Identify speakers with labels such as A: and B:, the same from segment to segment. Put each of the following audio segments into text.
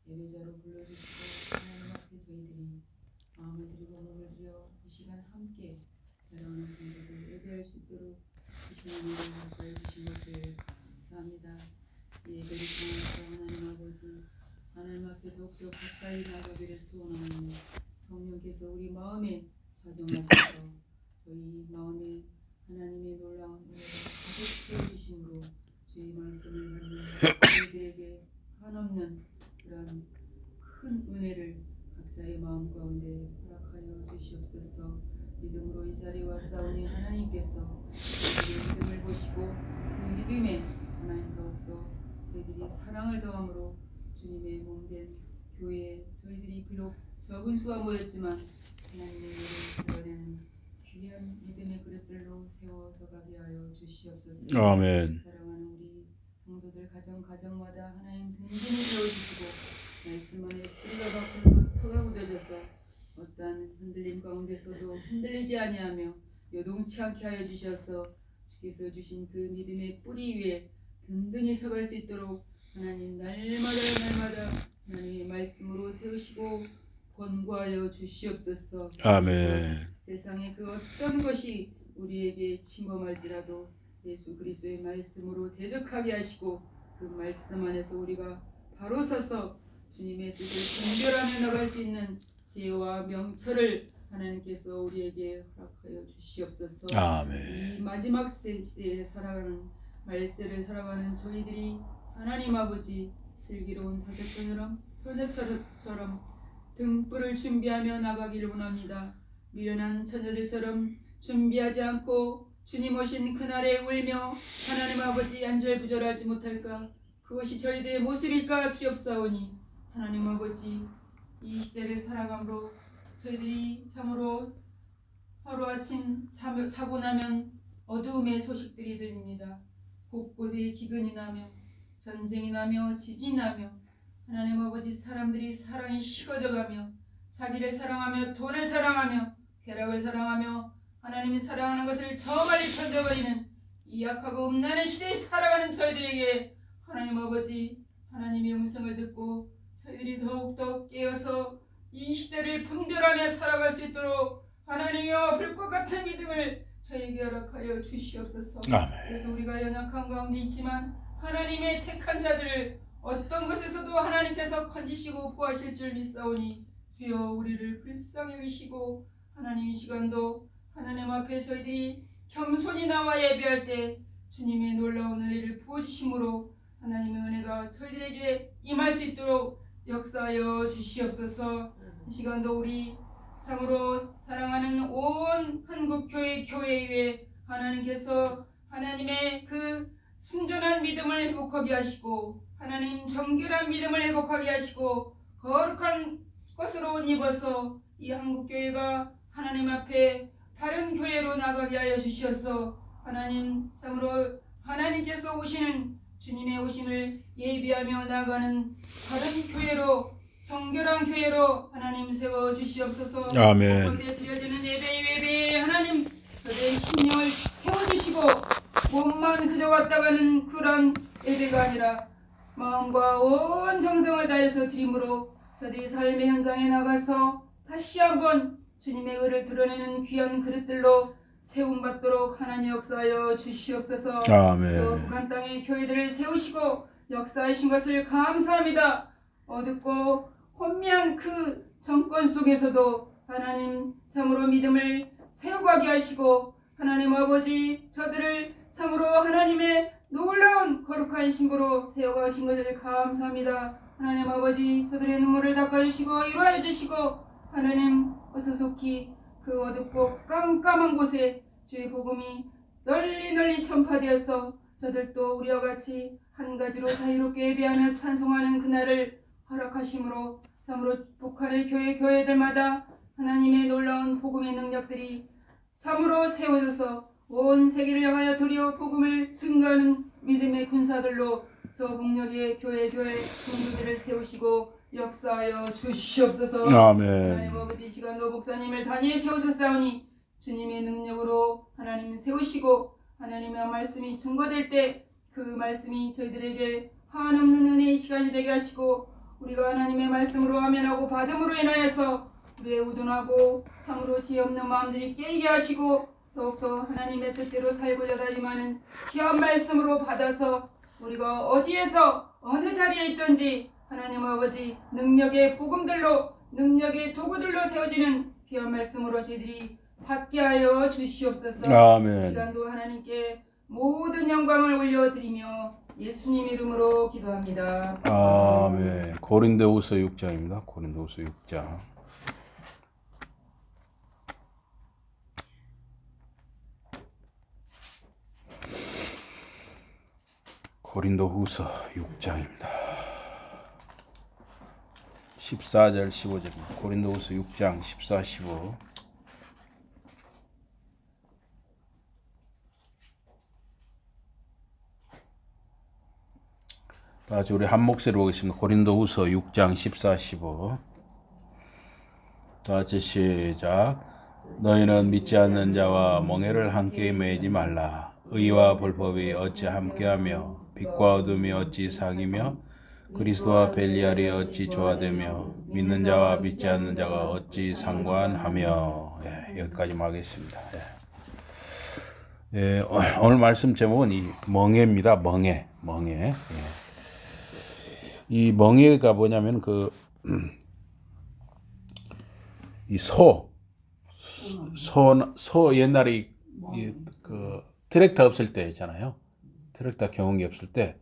A: 예배자로 불러주시고 하나님 앞에 저희들이 마음을 드리고 몸을 들여 이 시간 함께 사랑하는 성도들 예배할 수 있도록 주시는 은혜를 허락하여 주신 것을 감사합니다. 이 예배를 통해서 하나님 아버지 하나님 앞에 더욱더 가까이 나가기를 소원하는 성령께서 우리 마음에 좌정하셔서 저희 마음에 하나님의 놀라운 은혜를 가득 채워주심으로 주의 말씀을 받는 저희들에게 한없는 그런 큰 은혜를 각자의 마음 가운데 허락하여 주시옵소서. 믿음으로 이 자리에 왔사오니 하나님께서 저희들의 믿음을 보시고 그 믿음에 하나님 더욱더 저희들이 사랑을 더함으로 주님의 몸된 교회에 저희들이 비록 적은 수가 모였지만 하나님의 일을 드러내는 귀한 믿음의 그릇들로 세워져 가게 하여 주시옵소서.
B: 아멘.
A: 사랑하는 우리 성도들 가정마다 하나님 든든히 세워주시고 말씀 안에 뿌리가 박혀서 터가 굳어져서 어떠한 흔들림 가운데서도 흔들리지 아니하며 요동치 않게 하여 주셔서 주께서 주신 그 믿음의 뿌리 위에 든든히 서갈 수 있도록 하나님 날마다 하나님의 말씀으로 세우시고 권고하여 주시옵소서.
B: 아멘.
A: 세상의 그 어떤 것이 우리에게 침범할지라도 예수 그리스도의 말씀으로 대적하게 하시고 그 말씀 안에서 우리가 바로 서서 주님의 뜻을 분별하며 나갈 수 있는 지혜와 명철을 하나님께서 우리에게 허락하여 주시옵소서.
B: 아멘.
A: 이 마지막 시대에 살아가는 말세를 살아가는 저희들이 하나님 아버지 슬기로운 소녀처럼 등불을 준비하며 나가기를 원합니다. 미련한 처녀들처럼 준비하지 않고 주님 오신 그날에 울며 하나님 아버지 안절부절하지 못할까? 그것이 저희들의 모습일까 두렵사오니 하나님 아버지 이 시대를 살아감으로 저희들이 참으로 하루아침 자고 나면 어두움의 소식들이 들립니다. 곳곳에 기근이 나며 전쟁이 나며 지진이 나며 하나님 아버지 사람들이 사랑이 식어져가며 자기를 사랑하며 돈을 사랑하며 쾌락을 사랑하며 하나님이 사랑하는 것을 저 멀리 던져버리는 이 약하고 음란한 시대에 살아가는 저희들에게 하나님 아버지 하나님의 음성을 듣고 저희들이 더욱더 깨어서 이 시대를 분별하며 살아갈 수 있도록 하나님이여 불꽃 같은 믿음을 저에게 허락하여 주시옵소서. 그래서 우리가 연약한 가운데 있지만 하나님의 택한 자들을 어떤 것에서도 하나님께서 건지시고 보호하실 줄 믿사오니 주여 우리를 불쌍히 여기시고 하나님 이 시간도 하나님 앞에 저희들이 겸손히 나와 예배할 때 주님의 놀라운 은혜를 부어주심으로 하나님의 은혜가 저희들에게 임할 수 있도록 역사하여 주시옵소서. 이 시간도 우리 참으로 사랑하는 온 한국교회 교회에 하나님께서 하나님의 그 순전한 믿음을 회복하게 하시고 하나님 정결한 믿음을 회복하게 하시고 거룩한 것으로 옷 입어서 이 한국교회가 하나님 앞에 다른 교회로 나가게 하여 주시어서 하나님 참으로 하나님께서 오시는 주님의 오심을 예비하며 나가는 다른 교회로 정결한 교회로 하나님 세워 주시옵소서.
B: 아멘.
A: 곳곳에 드려지는 예배에 하나님 저들의 심령을 태워주시고 몸만 그저 왔다 가는 그런 예배가 아니라 마음과 온 정성을 다해서 드림으로 저들이 삶의 현장에 나가서 다시 한번 주님의 의를 드러내는 귀한 그릇들로 세움받도록 하나님 역사하여 주시옵소서.
B: 아멘.
A: 저 북한 땅의 교회들을 세우시고 역사하신 것을 감사합니다. 어둡고 혼미한 그 정권 속에서도 하나님 참으로 믿음을 세워가게 하시고 하나님 아버지 저들을 참으로 하나님의 놀라운 거룩한 신부로 세워가신 것을 감사합니다. 하나님 아버지 저들의 눈물을 닦아주시고 이루어 주시고 하나님 어서 속히 그 어둡고 깜깜한 곳에 주의 복음이 널리 전파되어서 저들도 우리와 같이 한 가지로 자유롭게 예배하며 찬송하는 그날을 허락하심으로 참으로 북한의 교회들마다 하나님의 놀라운 복음의 능력들이 참으로 세워져서 온 세계를 향하여 도리어 복음을 증거하는 믿음의 군사들로 저 북녘의 교회 성도들을 세우시고 역사하여 주시옵소서.
B: 아멘.
A: 하나님 아버지 이 시간도 목사님을 단위에 세우셨사오니 주님의 능력으로 하나님 세우시고 하나님의 말씀이 증거될 때 그 말씀이 저희들에게 한없는 은혜의 시간이 되게 하시고 우리가 하나님의 말씀으로 아멘하고 받음으로 인하여서 우리의 우둔하고 참으로 지혜 없는 마음들이 깨게 하시고 더욱더 하나님의 뜻대로 살고자 다짐하는 귀한 말씀으로 받아서 우리가 어디에서 어느 자리에 있든지 하나님 아버지 능력의 복음들로 능력의 도구들로 세워지는 귀한 말씀으로 저희들이 받게 하여 주시옵소서.
B: 아멘.
A: 시간도 하나님께 모든 영광을 올려드리며 예수님 이름으로 기도합니다.
B: 아멘. 고린도후서 6장입니다. 고린도후서 6장. 고린도후서 6장입니다. 14절 15절입니다. 고린도후서 6장 14, 15. 다같이 우리 한 목소리로 보겠습니다. 고린도후서 6장 14, 15. 다같이 시작. 너희는 믿지 않는 자와 멍에를 함께 매이지 말라. 의와 불법이 어찌 함께하며 빛과 어둠이 어찌 사귀며 그리스도와 벨리알이 어찌 조화되며 믿는 자와 믿지 않는 자가 어찌 상관하며. 여기까지만 하겠습니다. 오늘 말씀 제목은 이 멍에입니다. 멍에. 이 멍에가 뭐냐면 이 소 옛날에 그 트랙터 없을 때 있잖아요. 트랙터 경운기 없을 때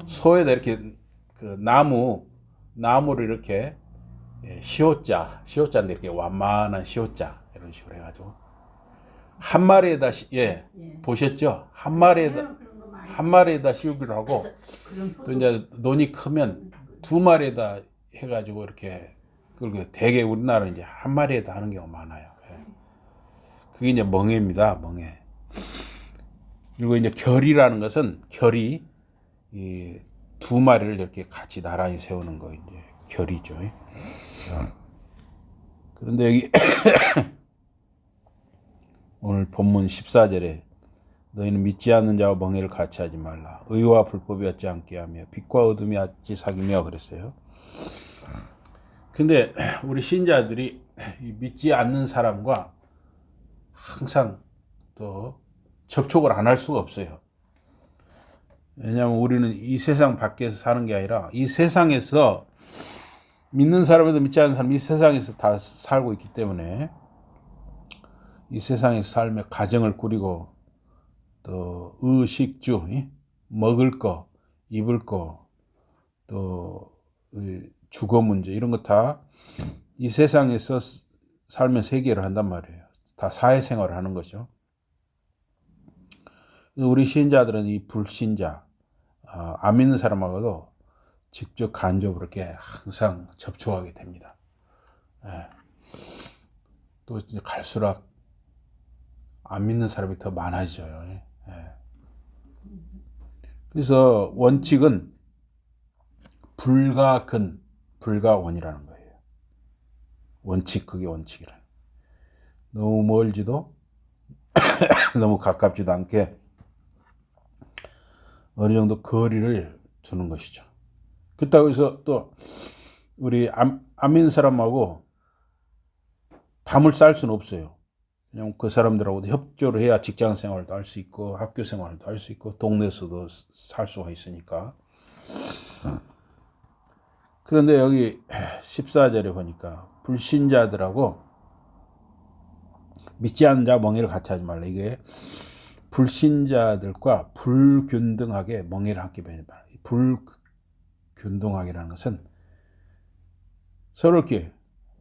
B: 소에다 이렇게 그 나무를 이렇게 시옷자인데 이렇게 완만한 시옷자 이런 식으로 해가지고 한 마리에다 보셨죠? 한 마리에다 씌우기로 하고 또 이제 논이 크면 두 마리에다 해가지고 이렇게 그리고 대개 우리나라는 이제 한 마리에다 하는 경우가 많아요. 그게 이제 멍에입니다. 멍에. 그리고 이제 결이라는 것은 결이 이 두 마리를 이렇게 같이 나란히 세우는 거 이제 결이죠. 그런데 여기 오늘 본문 14절에 너희는 믿지 않는 자와 멍에를 같이 하지 말라. 의와 불법이 어찌 함께 하며 빛과 어둠이 어찌 사귀며 그랬어요. 근데 우리 신자들이 믿지 않는 사람과 항상 또 접촉을 안 할 수가 없어요. 왜냐하면 우리는 이 세상 밖에서 사는 게 아니라 이 세상에서 믿는 사람에도 믿지 않는 사람 이 세상에서 다 살고 있기 때문에 이 세상에서 살며 가정을 꾸리고 또 의식주 먹을 거 입을 거 또 주거 문제 이런 거 다 이 세상에서 살면서 해결을 한단 말이에요. 다 사회생활을 하는 거죠. 우리 신자들은 이 불신자 안 믿는 사람하고도 직접 간접으로 이렇게 항상 접촉하게 됩니다. 또 이제 갈수록 안 믿는 사람이 더 많아져요. 그래서 원칙은 불가 근, 불가 원이라는 거예요. 원칙, 그게 원칙이라. 너무 멀지도 너무 가깝지도 않게 어느 정도 거리를 두는 것이죠. 그렇다고 해서 또 우리 안 믿는 사람하고 담을 쌓을 수는 없어요. 그냥 그 사람들하고도 협조를 해야 직장 생활도 할 수 있고 학교 생활도 할 수 있고 동네에서도 살 수가 있으니까. 그런데 여기 14절에 보니까 불신자들하고 믿지 않는 자 멍에를 같이 하지 말라. 이게 불신자들과 불균등하게 멍에를 함께 매지 말라. 불균등하게라는 것은 서로 이렇게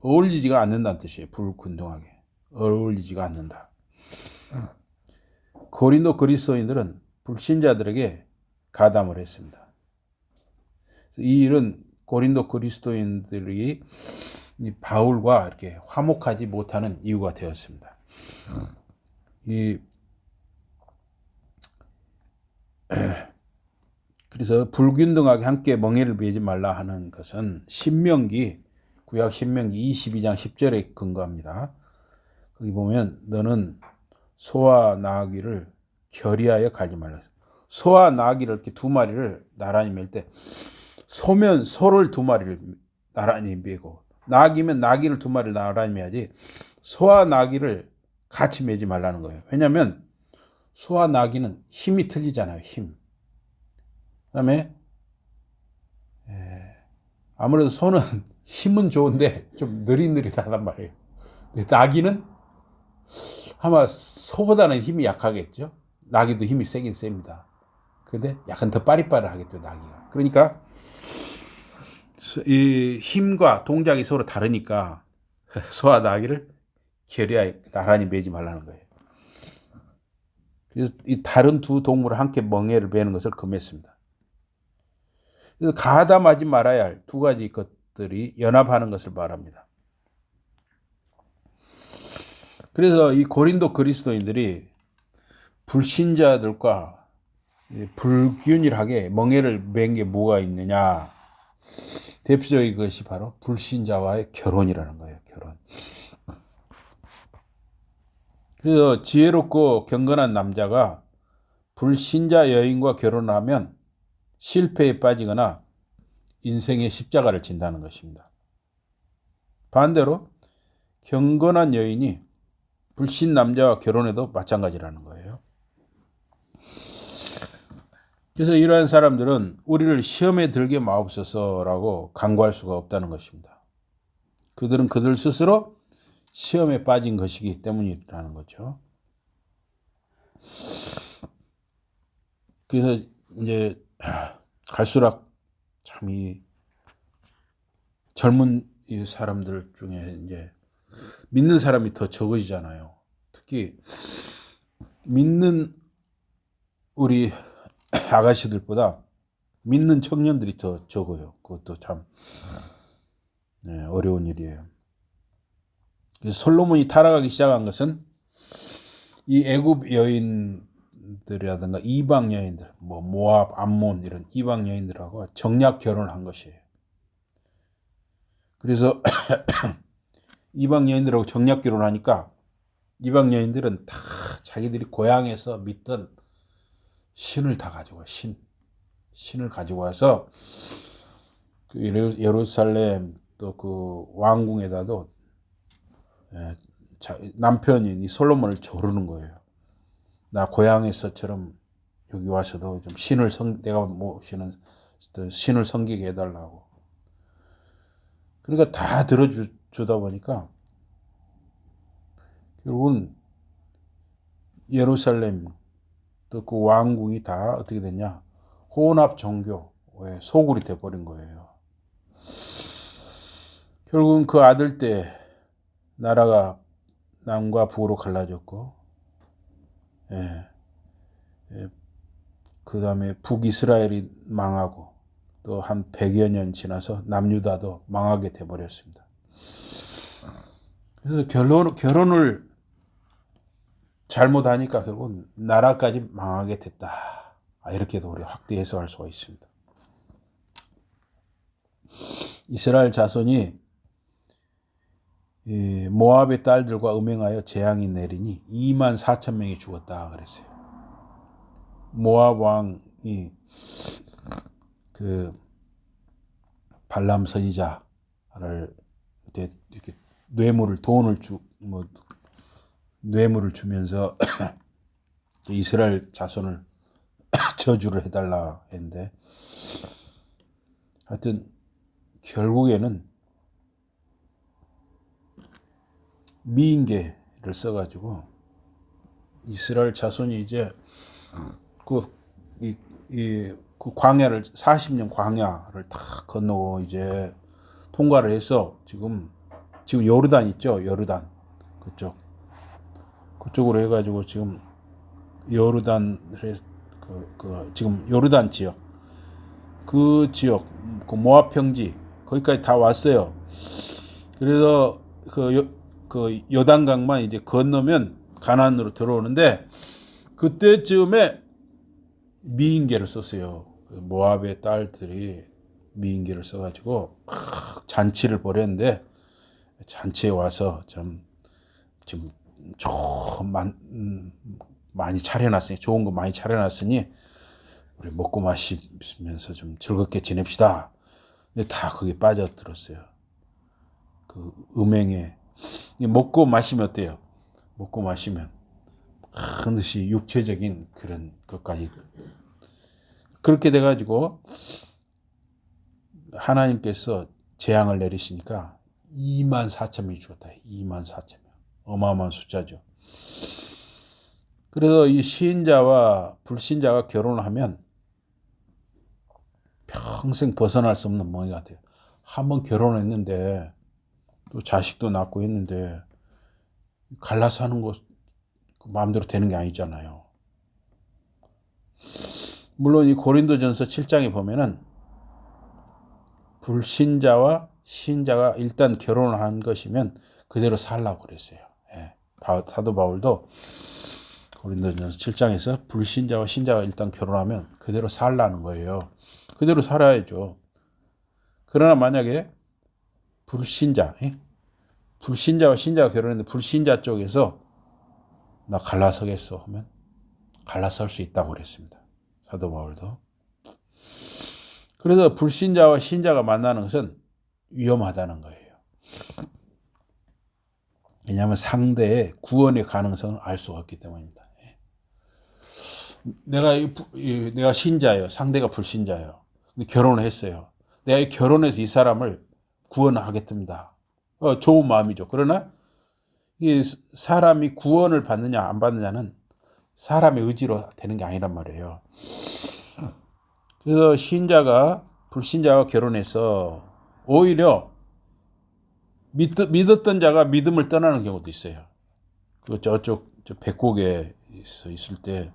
B: 어울리지가 않는다는 뜻이에요. 불균등하게. 어울리지가 않는다. 고린도 그리스도인들은 불신자들에게 가담을 했습니다. 이 일은 고린도 그리스도인들이 바울과 이렇게 화목하지 못하는 이유가 되었습니다. 그래서 불균등하게 함께 멍에를 매지 말라 하는 것은 구약 신명기 22장 10절에 근거합니다. 거기 보면 너는 소와 나귀를 결의하여 갈지 말라. 소와 나귀를 이렇게 두 마리를 나란히 맬 때 소면 소를 2마리를 나란히 매고, 나귀면 나귀를 2마리를 나란히 매야지 소와 나귀를 같이 매지 말라는 거예요. 왜냐하면 소와 나귀는 힘이 틀리잖아요. 힘. 그다음에 아무래도 소는 힘은 좋은데 좀 느릿느릿하단 말이에요. 나귀는 아마 소보다는 힘이 약하겠죠. 나귀도 힘이 세긴 셉니다. 근데 약간 더 빠릿빠릿하겠죠, 나귀가. 그러니까 이 힘과 동작이 서로 다르니까 소와 나귀를 결의하여 나란히 매지 말라는 거예요. 그래서 이 다른 2 동물을 함께 멍에를 매는 것을 금했습니다. 그래서 가담하지 말아야 할 2가지 것들이 연합하는 것을 말합니다. 그래서 이 고린도 그리스도인들이 불신자들과 불균일하게 멍에를 맨 게 뭐가 있느냐. 대표적인 것이 바로 불신자와의 결혼이라는 거예요. 결혼. 그래서 지혜롭고 경건한 남자가 불신자 여인과 결혼하면 실패에 빠지거나 인생의 십자가를 진다는 것입니다. 반대로 경건한 여인이 불신 남자와 결혼해도 마찬가지라는 거예요. 그래서 이러한 사람들은 우리를 시험에 들게 마옵소서라고 간구할 수가 없다는 것입니다. 그들은 그들 스스로 시험에 빠진 것이기 때문이라는 거죠. 그래서 이제 갈수록 참 이 젊은 이 사람들 중에 이제 믿는 사람이 더 적어지잖아요. 특히 믿는 우리 아가씨들보다 믿는 청년들이 더 적어요. 그것도 참 어려운 일이에요. 그래서 솔로몬이 타락하기 시작한 것은 이 애굽 여인들이라든가 이방 여인들, 뭐 모압, 암몬 이런 이방 여인들하고 정략 결혼을 한 것이에요. 그래서 이방 여인들하고 정략 결혼하니까 이방 여인들은 다 자기들이 고향에서 믿던 신을 다 가지고 와. 신을 가지고 와서 그 예루살렘 또 그 왕궁에다도 남편인 이 솔로몬을 조르는 거예요. 나 고향에서처럼 여기 와서도 좀 내가 모시는 신을 섬기게 해달라고. 그러니까 다 들어주다 보니까 결국은 예루살렘 또 그 왕궁이 다 어떻게 됐냐, 혼합 종교의 소굴이 돼버린 거예요. 결국은 그 아들 때 나라가 남과 북으로 갈라졌고, 그 다음에 북이스라엘이 망하고 또 한 100여 년 지나서 남유다도 망하게 돼버렸습니다. 그래서 결혼을 잘못하니까 결국은 나라까지 망하게 됐다. 이렇게도 우리가 확대 해석할 수가 있습니다. 이스라엘 자손이 모압의 딸들과 음행하여 재앙이 내리니 24,000명이 죽었다 그랬어요. 모압 왕이 그 발람 선지자를 이렇게 뇌물을 주면서 이스라엘 자손을 저주를 해달라 했는데, 하여튼 결국에는 미인계를 써가지고 이스라엘 자손이 이제 그 광야를 40년 광야를 다 건너고 이제 통과를 해서 지금 요르단 있죠, 요르단 그쪽으로 해가지고 지금 요르단을 지금 요르단 지역 그 모압 평지 거기까지 다 왔어요. 그래서 그 요단강만 이제 건너면 가나안으로 들어오는데, 그때쯤에 미인계를 썼어요. 모압의 딸들이 미인계를 써가지고 잔치를 벌였는데, 잔치에 와서 지금 많이 차려놨으니, 좋은 거 많이 차려놨으니 우리 먹고 마시면서 좀 즐겁게 지냅시다. 다 거기에 빠져들었어요. 그 음행에. 먹고 마시면 어때요? 먹고 마시면 반드시 육체적인 그런 것까지. 그렇게 돼가지고 하나님께서 재앙을 내리시니까 24,000명이 죽었다. 24,000명. 어마어마한 숫자죠. 그래서 이 신자와 불신자가 결혼을 하면 평생 벗어날 수 없는 멍이 같아요. 한번 결혼했는데 또 자식도 낳고 했는데 갈라서 하는 거 마음대로 되는 게 아니잖아요. 물론 이 고린도전서 7장에 보면은 불신자와 신자가 일단 결혼을 한 것이면 그대로 살라고 그랬어요. 예. 사도 바울도 고린도전서 7장에서 불신자와 신자가 일단 결혼하면 그대로 살라는 거예요. 그대로 살아야죠. 그러나 만약에 불신자와 신자가 결혼했는데 불신자 쪽에서 나 갈라서겠어 하면 갈라설 수 있다고 그랬습니다. 사도 바울도. 그래서 불신자와 신자가 만나는 것은 위험하다는 거예요. 왜냐하면 상대의 구원의 가능성을 알 수가 없기 때문입니다. 내가 신자예요. 상대가 불신자예요. 근데 결혼을 했어요. 내가 결혼해서 이 사람을 구원하겠습니다. 좋은 마음이죠. 그러나 이 사람이 구원을 받느냐 안 받느냐는 사람의 의지로 되는 게 아니란 말이에요. 그래서 불신자가 결혼해서 오히려 믿었던 자가 믿음을 떠나는 경우도 있어요. 저 백곡에 있을 때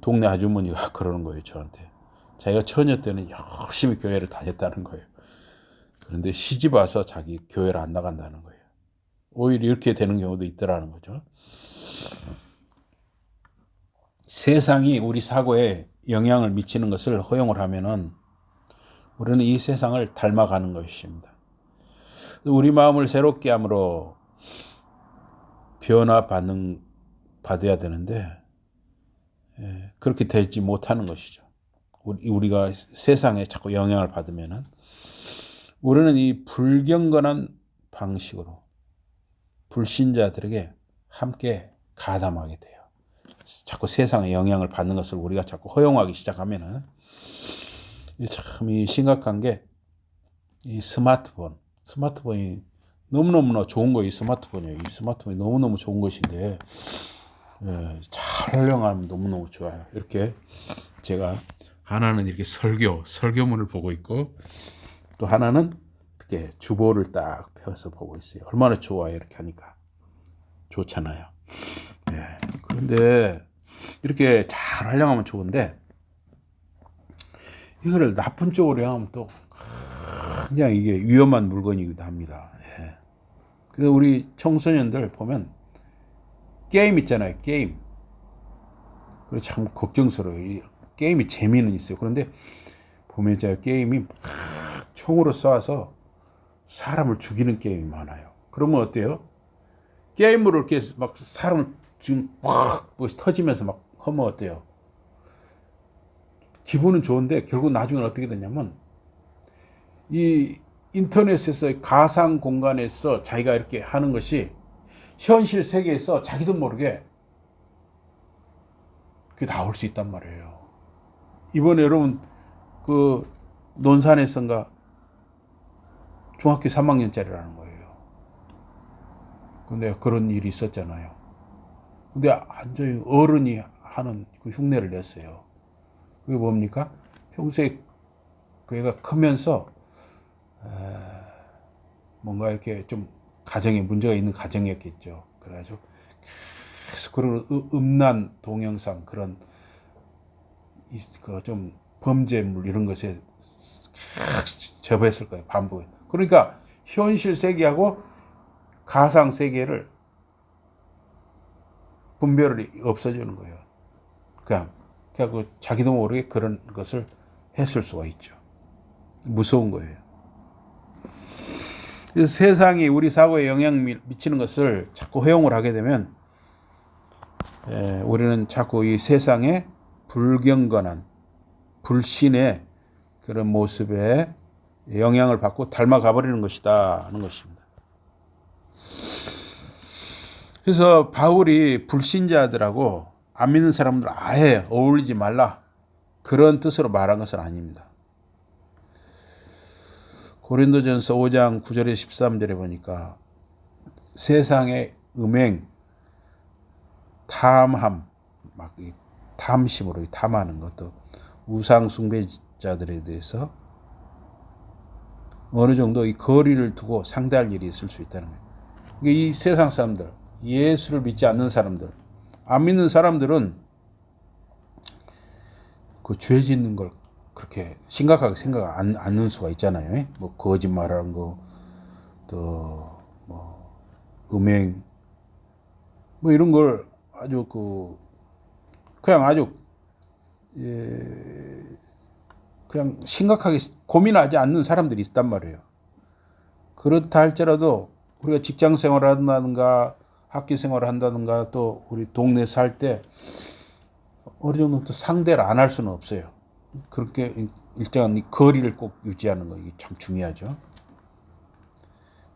B: 동네 아주머니가 그러는 거예요, 저한테. 자기가 처녀 때는 열심히 교회를 다녔다는 거예요. 그런데 시집 와서 자기 교회를 안 나간다는 거예요. 오히려 이렇게 되는 경우도 있더라는 거죠. 세상이 우리 사고에 영향을 미치는 것을 허용을 하면은 우리는 이 세상을 닮아가는 것입니다. 우리 마음을 새롭게 함으로 받아야 되는데 그렇게 되지 못하는 것이죠. 우리가 세상에 자꾸 영향을 받으면은 우리는 이 불경건한 방식으로 불신자들에게 함께 가담하게 돼요. 자꾸 세상에 영향을 받는 것을 우리가 자꾸 허용하기 시작하면은 참 심각한 게 이 스마트폰이 너무너무나 좋은 거예요. 이 스마트폰이 너무너무 좋은 것인데 잘 활용하면 너무너무 좋아요. 이렇게 제가 하나는 이렇게 설교문을 보고 있고 또 하나는 이렇게 주보를 딱 펴서 보고 있어요. 얼마나 좋아요. 이렇게 하니까 좋잖아요. 그런데 이렇게 잘 활용하면 좋은데 이거를 나쁜 쪽으로 하면 또 그냥 이게 위험한 물건이기도 합니다. 그래서 우리 청소년들 보면 게임 있잖아요. 게임. 그래서 참 걱정스러워요. 이 게임이 재미는 있어요. 그런데 보면 제가 게임이 총으로 쏴서 사람을 죽이는 게임이 많아요. 그러면 어때요? 게임으로 이렇게 막 사람을 지금 확 터지면서 막 하면 어때요? 기분은 좋은데 결국 나중에 어떻게 되냐면 이 인터넷에서 가상 공간에서 자기가 이렇게 하는 것이 현실 세계에서 자기도 모르게 그게 나올 수 있단 말이에요. 이번에 여러분 그 논산에선가 중학교 3학년짜리라는 거예요. 근데 그런 일이 있었잖아요. 근데 완전히 어른이 하는 그 흉내를 냈어요. 그게 뭡니까? 평소에 그 애가 크면서 뭔가 이렇게 좀 가정에 문제가 있는 가정이었겠죠. 그래가지고 계속 그런 음란 동영상 그런 그 좀 범죄물 이런 것에 접했을 거예요. 반복. 그러니까 현실 세계하고 가상 세계를 분별이 없어지는 거예요. 그냥 그 자기도 모르게 그런 것을 했을 수가 있죠. 무서운 거예요. 그래서 세상이 우리 사고에 영향을 미치는 것을 자꾸 허용을 하게 되면 우리는 자꾸 이 세상에 불경건한 불신의 그런 모습에 영향을 받고 닮아가 버리는 것이다 하는 것입니다. 그래서 바울이 불신자들하고 안 믿는 사람들 아예 어울리지 말라 그런 뜻으로 말한 것은 아닙니다. 고린도전서 5장 9절에 13절에 보니까 세상의 음행, 탐함, 막 탐심으로 탐하는 것도 우상 숭배자들에 대해서 어느 정도 이 거리를 두고 상대할 일이 있을 수 있다는 거예요. 이 세상 사람들, 예수를 믿지 않는 사람들, 안 믿는 사람들은 그 죄 짓는 걸 그렇게 심각하게 생각 안 하는 수가 있잖아요. 뭐 거짓말하는 거, 또 뭐 음행, 뭐 이런 걸 아주 그냥 아주 그냥 심각하게 고민하지 않는 사람들이 있단 말이에요. 그렇다 할지라도 우리가 직장 생활을 한다든가 학교 생활을 한다든가 또 우리 동네 살 때 어느 정도 또 상대를 안 할 수는 없어요. 그렇게 일정한 거리를 꼭 유지하는 거 이게 참 중요하죠.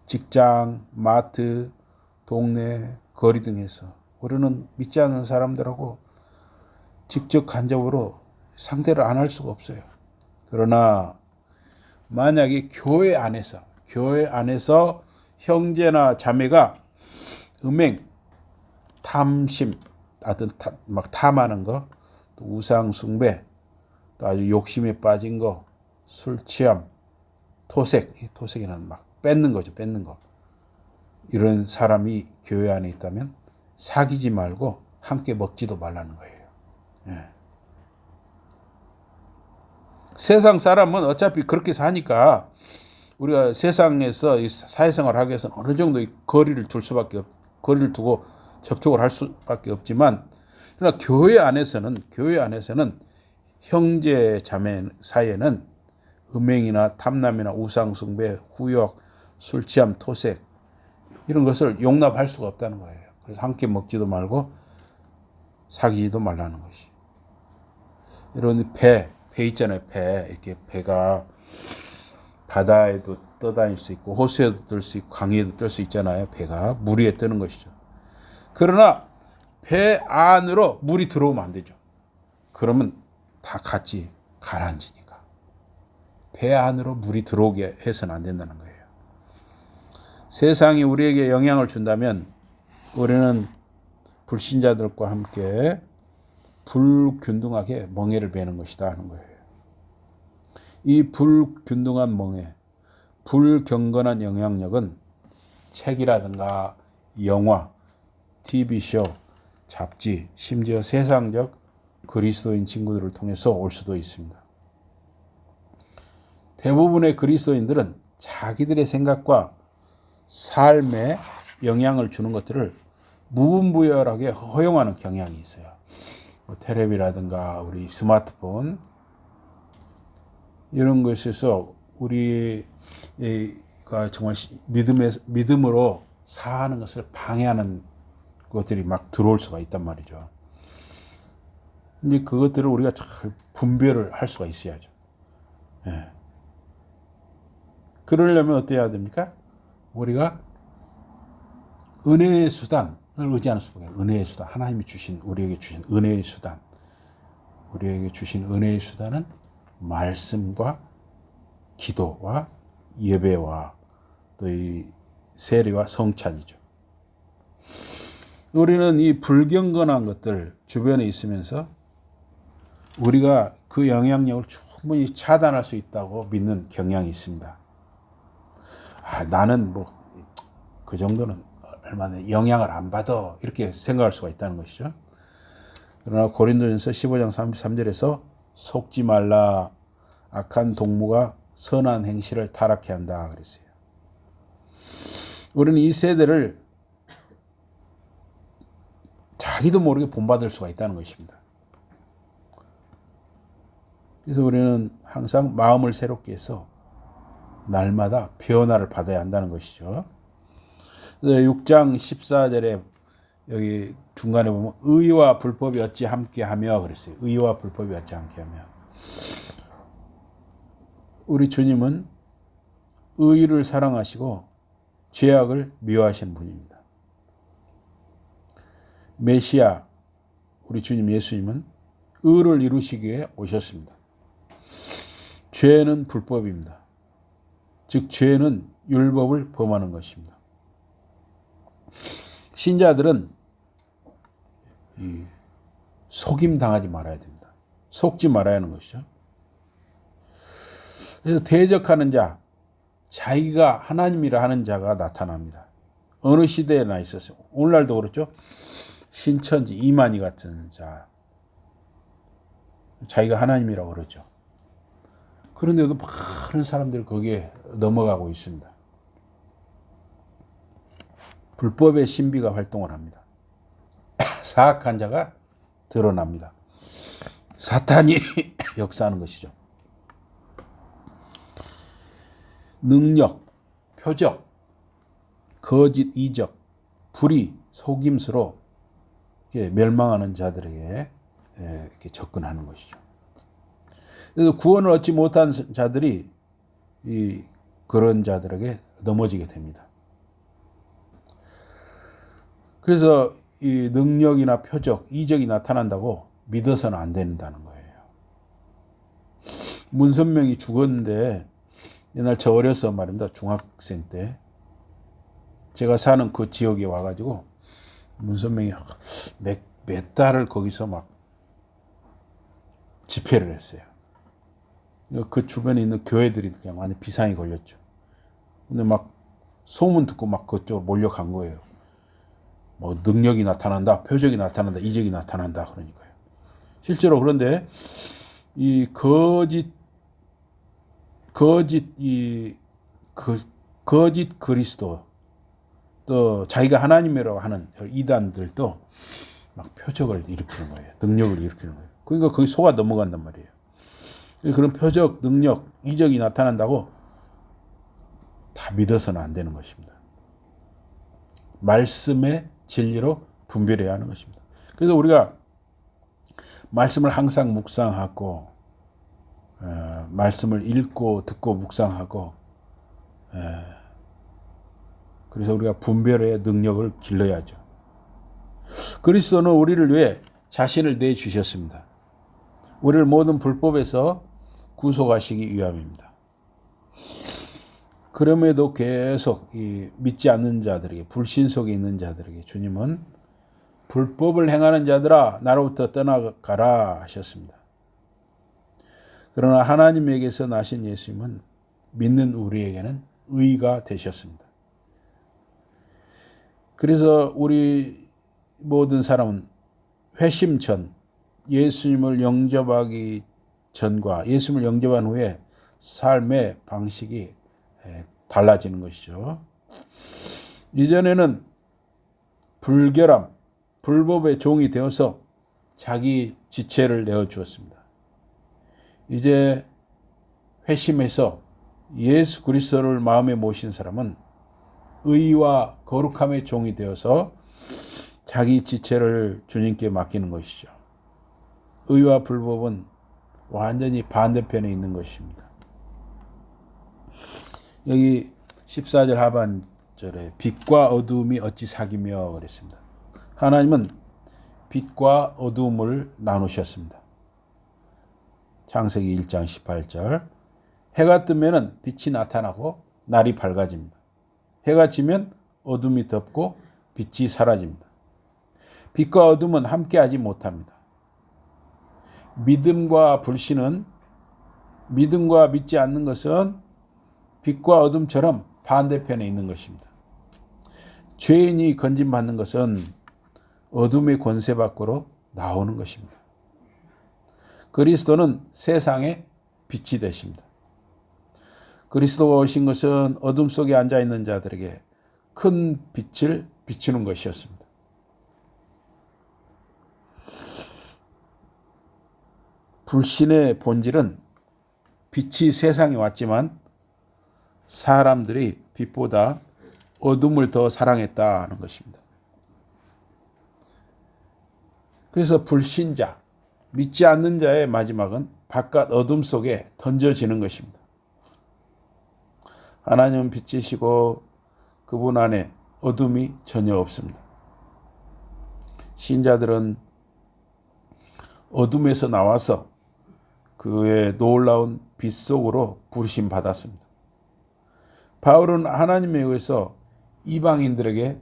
B: 직장, 마트, 동네, 거리 등에서 우리는 믿지 않는 사람들하고 직접 간접으로 상대를 안 할 수가 없어요. 그러나 만약에 교회 안에서 형제나 자매가 음행, 탐심, 하여튼 막 탐하는 거, 또 우상 숭배, 또 아주 욕심에 빠진 거, 술 취함, 토색이는 막 뺏는 거죠, 뺏는 거. 이런 사람이 교회 안에 있다면 사귀지 말고 함께 먹지도 말라는 거예요. 예. 세상 사람은 어차피 그렇게 사니까 우리가 세상에서 이 사회생활을 하기 위해서는 어느 정도 거리를 두고 접촉을 할 수밖에 없지만, 그러나 교회 안에서는 형제 자매 사이에는 음행이나 탐남이나 우상숭배, 후욕, 술 취함, 토색 이런 것을 용납할 수가 없다는 거예요. 그래서 함께 먹지도 말고 사귀지도 말라는 것이. 이런 배 있잖아요. 이렇게 배가 바다에도 떠다닐 수 있고 호수에도 뜰 수 있고 강에도 뜰 수 있잖아요. 배가 물 위에 뜨는 것이죠. 그러나 배 안으로 물이 들어오면 안 되죠. 그러면 다 같이 가라앉으니까. 배 안으로 물이 들어오게 해서는 안 된다는 거예요. 세상이 우리에게 영향을 준다면 우리는 불신자들과 함께 불균등하게 멍해를 베는 것이다 하는 거예요. 이 불균등한 멍해, 불경건한 영향력은 책이라든가 영화, TV쇼, 잡지, 심지어 세상적 그리스도인 친구들을 통해서 올 수도 있습니다. 대부분의 그리스도인들은 자기들의 생각과 삶에 영향을 주는 것들을 무분별하게 허용하는 경향이 있어요. 뭐 텔레비라든가 우리 스마트폰 이런 것에서 우리가 정말 믿음으로 사는 것을 방해하는 것들이 막 들어올 수가 있단 말이죠. 근데 그것들을 우리가 잘 분별을 할 수가 있어야죠. 예. 그러려면 어떻게 해야 됩니까? 우리가 은혜의 수단을 의지하는 수밖에 없어요. 은혜의 수단, 하나님이 우리에게 주신 은혜의 수단. 우리에게 주신 은혜의 수단은 말씀과 기도와 예배와 또 이 세례와 성찬이죠. 우리는 이 불경건한 것들 주변에 있으면서 우리가 그 영향력을 충분히 차단할 수 있다고 믿는 경향이 있습니다. 나는 뭐 그 정도는 얼마나 영향을 안 받아 이렇게 생각할 수가 있다는 것이죠. 그러나 고린도전서 15장 33절에서 속지 말라, 악한 동무가 선한 행실을 타락해 한다 그랬어요. 우리는 이 세대를 자기도 모르게 본받을 수가 있다는 것입니다. 그래서 우리는 항상 마음을 새롭게 해서 날마다 변화를 받아야 한다는 것이죠. 6장 14절에 여기 중간에 보면 의와 불법이 어찌 함께하며 그랬어요. 의와 불법이 어찌 함께하며. 우리 주님은 의를 사랑하시고 죄악을 미워하시는 분입니다. 메시아 우리 주님 예수님은 의를 이루시기 위해 오셨습니다. 죄는 불법입니다. 즉 죄는 율법을 범하는 것입니다. 신자들은 속임 당하지 말아야 됩니다. 속지 말아야 하는 것이죠. 그래서 대적하는 자, 자기가 하나님이라 하는 자가 나타납니다. 어느 시대에나 있었어요. 오늘날도 그렇죠. 신천지, 이만희 같은 자, 자기가 하나님이라고 그러죠. 그런데도 많은 사람들이 거기에 넘어가고 있습니다. 불법의 신비가 활동을 합니다. 사악한 자가 드러납니다. 사탄이 역사하는 것이죠. 능력, 표적, 거짓, 이적, 불의, 속임수로 이렇게 멸망하는 자들에게 이렇게 접근하는 것이죠. 그래서 구원을 얻지 못한 자들이 그런 자들에게 넘어지게 됩니다. 그래서 이 능력이나 표적, 이적이 나타난다고 믿어서는 안 된다는 거예요. 문선명이 죽었는데 옛날 저 어려서 말입니다. 중학생 때 제가 사는 그 지역에 와가지고 문선명이 몇 달을 거기서 막 집회를 했어요. 그 주변에 있는 교회들이 그냥 완전 비상이 걸렸죠. 근데 막 소문 듣고 막 그쪽으로 몰려간 거예요. 뭐 능력이 나타난다, 표적이 나타난다, 이적이 나타난다 그러니까요. 실제로 그런데 이 거짓 그리스도 또 자기가 하나님이라고 하는 이단들도 막 표적을 일으키는 거예요. 능력을 일으키는 거예요. 그러니까 거기 속아 넘어간단 말이에요. 그런 표적, 능력, 이적이 나타난다고 다 믿어서는 안 되는 것입니다. 말씀의 진리로 분별해야 하는 것입니다. 그래서 우리가 말씀을 항상 묵상하고 말씀을 읽고 듣고 묵상하고 그래서 우리가 분별의 능력을 길러야죠. 그리스도는 우리를 위해 자신을 내주셨습니다. 우리를 모든 불법에서 구속하시기 위함입니다. 그럼에도 계속 믿지 않는 자들에게, 불신 속에 있는 자들에게 주님은 불법을 행하는 자들아 나로부터 떠나가라 하셨습니다. 그러나 하나님에게서 나신 예수님은 믿는 우리에게는 의가 되셨습니다. 그래서 우리 모든 사람은 회심 전, 예수님을 영접하기 전과 예수님을 영접한 후에 삶의 방식이 달라지는 것이죠. 이전에는 불결함, 불법의 종이 되어서 자기 지체를 내어주었습니다. 이제 회심해서 예수 그리스도를 마음에 모신 사람은 의와 거룩함의 종이 되어서 자기 지체를 주님께 맡기는 것이죠. 의와 불법은 완전히 반대편에 있는 것입니다. 여기 14절 하반절에 빛과 어두움이 어찌 사귀며 그랬습니다. 하나님은 빛과 어두움을 나누셨습니다. 창세기 1장 18절 해가 뜨면 빛이 나타나고 날이 밝아집니다. 해가 지면 어둠이 덮고 빛이 사라집니다. 빛과 어둠은 함께하지 못합니다. 믿음과 불신은, 믿음과 믿지 않는 것은 빛과 어둠처럼 반대편에 있는 것입니다. 죄인이 건진받는 것은 어둠의 권세 밖으로 나오는 것입니다. 그리스도는 세상의 빛이 되십니다. 그리스도가 오신 것은 어둠 속에 앉아있는 자들에게 큰 빛을 비추는 것이었습니다. 불신의 본질은 빛이 세상에 왔지만 사람들이 빛보다 어둠을 더 사랑했다는 것입니다. 그래서 불신자, 믿지 않는 자의 마지막은 바깥 어둠 속에 던져지는 것입니다. 하나님은 빛이시고 그분 안에 어둠이 전혀 없습니다. 신자들은 어둠에서 나와서 그의 놀라운 빛 속으로 부르심 받았습니다. 바울은 하나님에 의해서 이방인들에게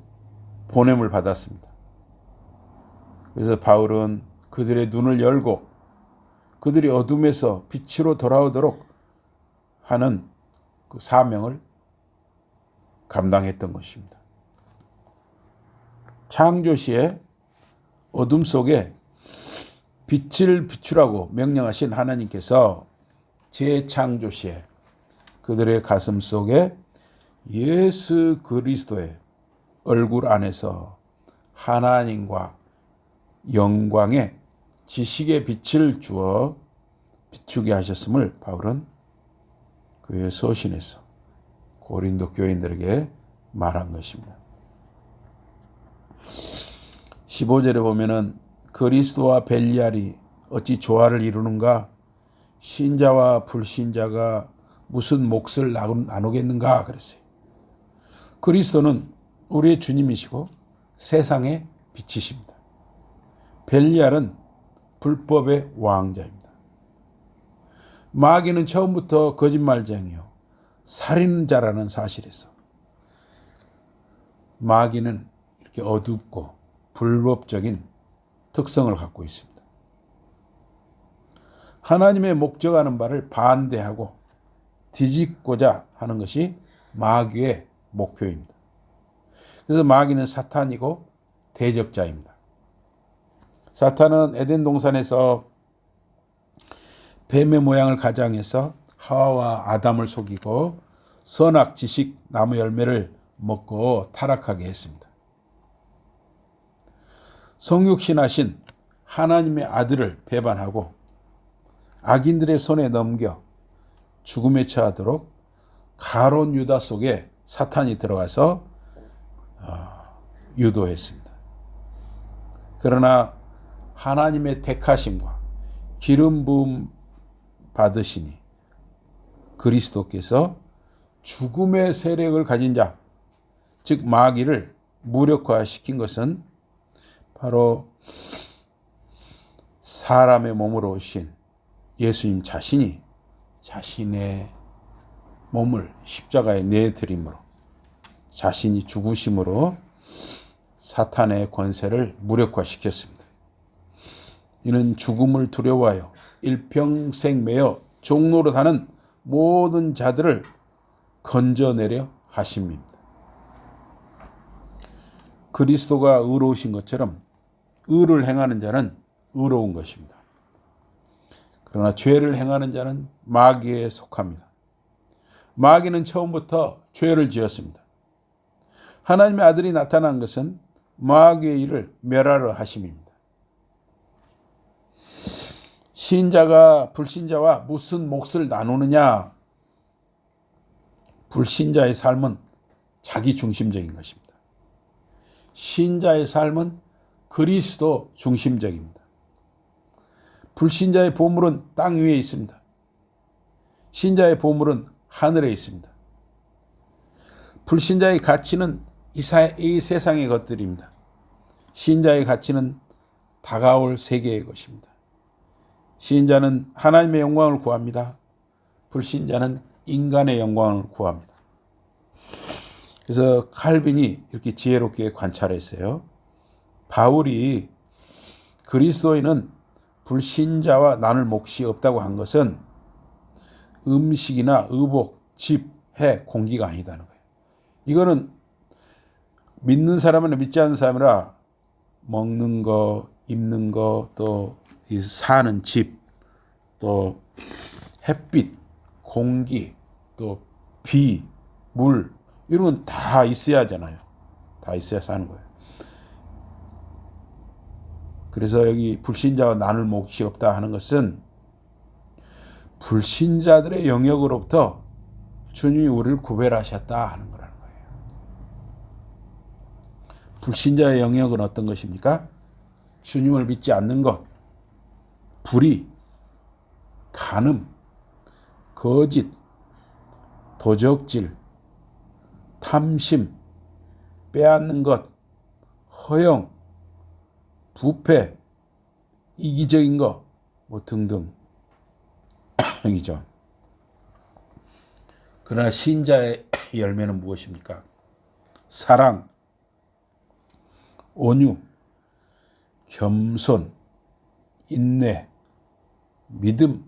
B: 보냄을 받았습니다. 그래서 바울은 그들의 눈을 열고 그들이 어둠에서 빛으로 돌아오도록 하는 그 사명을 감당했던 것입니다. 창조시에 어둠 속에 빛을 비추라고 명령하신 하나님께서 재창조시에 그들의 가슴 속에 예수 그리스도의 얼굴 안에서 하나님과 영광의 지식의 빛을 주어 비추게 하셨음을 바울은 그의 서신에서 고린도 교인들에게 말한 것입니다. 15절에 보면은 그리스도와 벨리알이 어찌 조화를 이루는가? 신자와 불신자가 무슨 몫을 나누겠는가? 그랬어요. 그리스도는 우리의 주님이시고 세상의 빛이십니다. 벨리알은 불법의 왕자입니다. 마귀는 처음부터 거짓말쟁이요 살인자라는 사실에서 마귀는 이렇게 어둡고 불법적인 특성을 갖고 있습니다. 하나님의 목적하는 바를 반대하고 뒤집고자 하는 것이 마귀의 목표입니다. 그래서 마귀는 사탄이고 대적자입니다. 사탄은 에덴 동산에서 뱀의 모양을 가장해서 하와와 아담을 속이고 선악 지식 나무 열매를 먹고 타락하게 했습니다. 성육신하신 하나님의 아들을 배반하고 악인들의 손에 넘겨 죽음에 처하도록 가론 유다 속에 사탄이 들어가서 유도했습니다. 그러나 하나님의 택하심과 기름 부음 받으시니 그리스도께서 죽음의 세력을 가진 자, 즉 마귀를 무력화시킨 것은 바로 사람의 몸으로 오신 예수님 자신이 자신의 몸을 십자가에 내드림으로 자신이 죽으심으로 사탄의 권세를 무력화시켰습니다. 이는 죽음을 두려워하여 일평생 매여 종노릇하는 모든 자들을 건져내려 하심입니다. 그리스도가 의로우신 것처럼 의를 행하는 자는 의로운 것입니다. 그러나 죄를 행하는 자는 마귀에 속합니다. 마귀는 처음부터 죄를 지었습니다. 하나님의 아들이 나타난 것은 마귀의 일을 멸하려 하심입니다. 신자가 불신자와 무슨 몫을 나누느냐? 불신자의 삶은 자기 중심적인 것입니다. 신자의 삶은 그리스도 중심적입니다. 불신자의 보물은 땅 위에 있습니다. 신자의 보물은 하늘에 있습니다. 불신자의 가치는 이 세상의 것들입니다. 신자의 가치는 다가올 세계의 것입니다. 신자는 하나님의 영광을 구합니다. 불신자는 인간의 영광을 구합니다. 그래서 칼빈이 이렇게 지혜롭게 관찰했어요. 바울이 그리스도인은 불신자와 나눌 몫이 없다고 한 것은 음식이나 의복, 집, 해, 공기가 아니다는 거예요. 이거는 믿는 사람이나 믿지 않는 사람이라 먹는 거, 입는 거, 또 사는 집, 또 햇빛, 공기, 또 비, 물 이런 건 다 있어야 하잖아요. 다 있어야 사는 거예요. 그래서 여기 불신자와 나눌 몫이 없다 하는 것은 불신자들의 영역으로부터 주님이 우리를 구별하셨다 하는 거라는 거예요. 불신자의 영역은 어떤 것입니까? 주님을 믿지 않는 것, 불의, 간음, 거짓, 도적질, 탐심, 빼앗는 것, 허영, 부패, 이기적인 것, 뭐 등등 이죠. 그러나 신자의 열매는 무엇입니까? 사랑, 온유, 겸손, 인내, 믿음,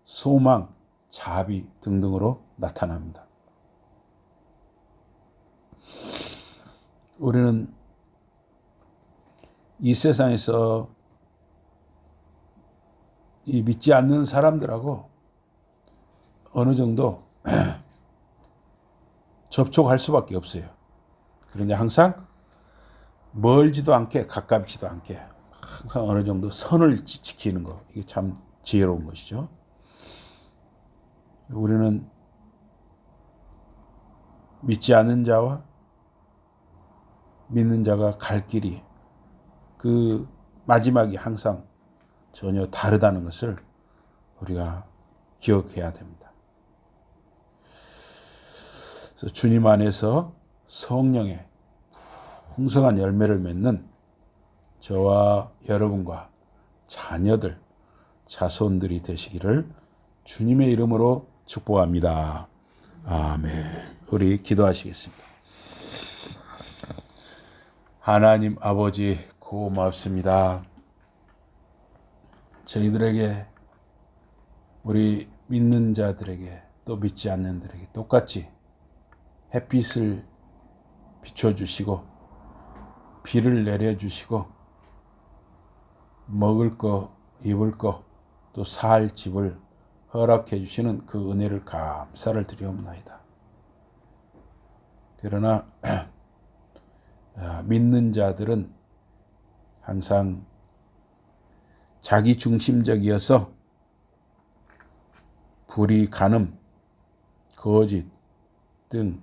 B: 소망, 자비 등등으로 나타납니다. 우리는 이 세상에서 이 믿지 않는 사람들하고 어느 정도 접촉할 수밖에 없어요. 그런데 항상 멀지도 않게 가깝지도 않게 항상 어느 정도 선을 지키는 거, 이게 참 지혜로운 것이죠. 우리는 믿지 않는 자와 믿는 자가 갈 길이 그 마지막이 항상 전혀 다르다는 것을 우리가 기억해야 됩니다. 그래서 주님 안에서 성령의 풍성한 열매를 맺는 저와 여러분과 자녀들, 자손들이 되시기를 주님의 이름으로 축복합니다. 아멘. 우리 기도하시겠습니다. 하나님 아버지 고맙습니다. 저희들에게, 우리 믿는 자들에게 또 믿지 않는 자들에게 똑같이 햇빛을 비춰주시고 비를 내려주시고 먹을 거, 입을 거, 또 살 집을 허락해 주시는 그 은혜를 감사를 드리옵나이다. 그러나 믿는 자들은 항상 자기 중심적이어서 불의, 간음, 거짓 등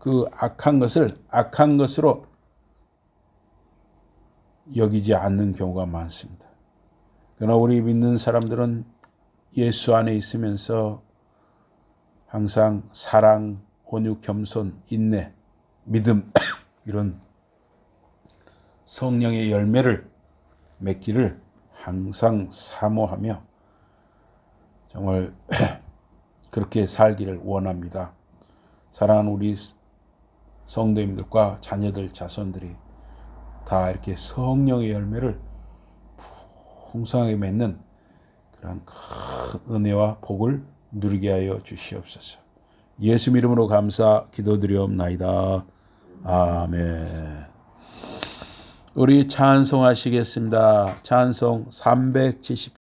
B: 그 악한 것을 악한 것으로 여기지 않는 경우가 많습니다. 그러나 우리 믿는 사람들은 예수 안에 있으면서 항상 사랑, 온유, 겸손, 인내, 믿음 이런 성령의 열매를 맺기를 항상 사모하며 정말 그렇게 살기를 원합니다. 사랑하는 우리 성도님들과 자녀들, 자손들이 다 이렇게 성령의 열매를 풍성하게 맺는 그런 큰 은혜와 복을 누리게 하여 주시옵소서. 예수 이름으로 감사 기도드리옵나이다. 아멘. 우리 찬송하시겠습니다. 찬송 370